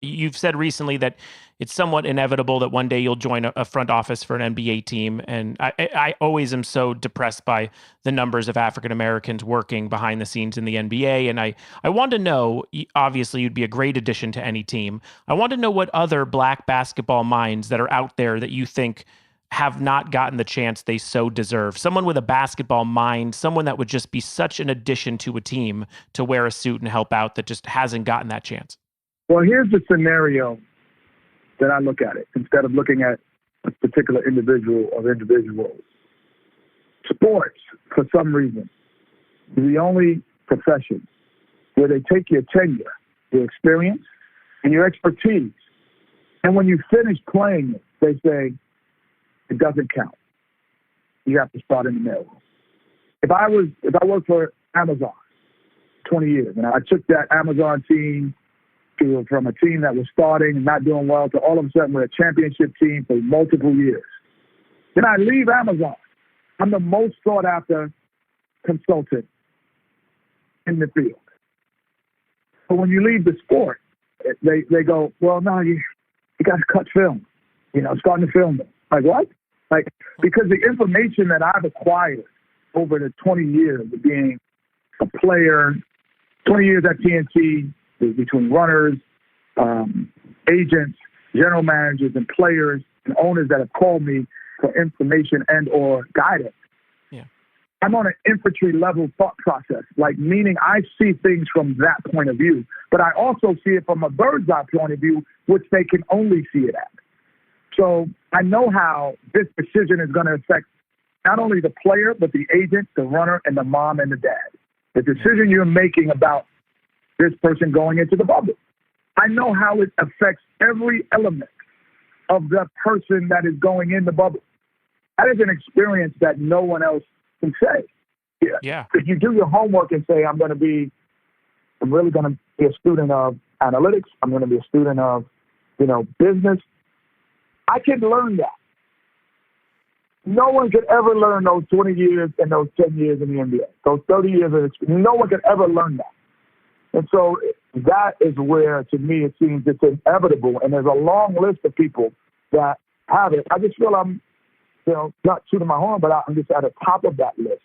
You've said recently that it's somewhat inevitable that one day you'll join a front office for an NBA team. And I always am so depressed by the numbers of African Americans working behind the scenes in the NBA. And I want to know, obviously, you'd be a great addition to any team. I want to know what other black basketball minds that are out there that you think have not gotten the chance they so deserve. Someone with a basketball mind, someone that would just be such an addition to a team to wear a suit and help out that just hasn't gotten that chance. Well, here's the scenario that I look at it instead of looking at a particular individual or individuals. Sports, for some reason, is the only profession where they take your tenure, your experience, and your expertise. And when you finish playing it, they say, it doesn't count. You have to start in the mailroom. If I worked for Amazon 20 years and I took that Amazon team from a team that was starting and not doing well to all of a sudden we're a championship team for multiple years. Then I leave Amazon. I'm the most sought after consultant in the field. But when you leave the sport, they go, well, no, you got to cut film. Starting to film them. Like what? Like, because the information that I've acquired over the 20 years of being a player, 20 years at TNT, between runners, agents, general managers, and players and owners that have called me for information and or guidance. Yeah. I'm on an infantry level thought process, like meaning I see things from that point of view, but I also see it from a bird's eye point of view, which they can only see it at. So I know how this decision is going to affect not only the player, but the agent, the runner, and the mom and the dad. The decision you're making about this person going into the bubble. I know how it affects every element of the person that is going in the bubble. That is an experience that no one else can say. Yeah. If you do your homework and say, I'm really going to be a student of analytics, I'm going to be a student of, business, I can learn that. No one could ever learn those 20 years and those 10 years in the NBA, those 30 years of experience. No one could ever learn that. And so that is where, to me, it seems it's inevitable. And there's a long list of people that have it. I just feel I'm, not shooting my horn, but I'm just at the top of that list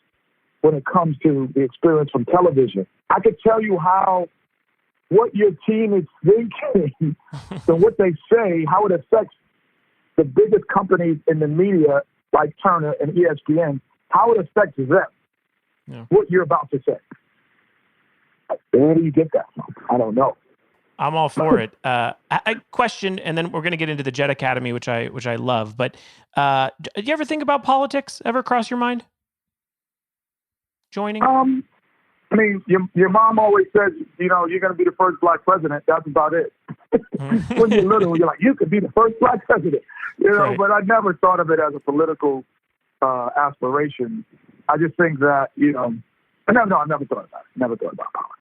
when it comes to the experience from television. I could tell you what your team is thinking and what they say, how it affects the biggest companies in the media, like Turner and ESPN, how it affects them, what you're about to say. Where do you get that from? I don't know. I'm all for it. I question, and then we're going to get into the Jet Academy, which I love. But do you ever think about politics? Ever cross your mind? Joining? I mean, your mom always says, you're going to be the first black president. That's about it. When you're little, you're like, you could be the first black president. Right. But I never thought of it as a political aspiration. I just think that, I never thought about it. Never thought about politics.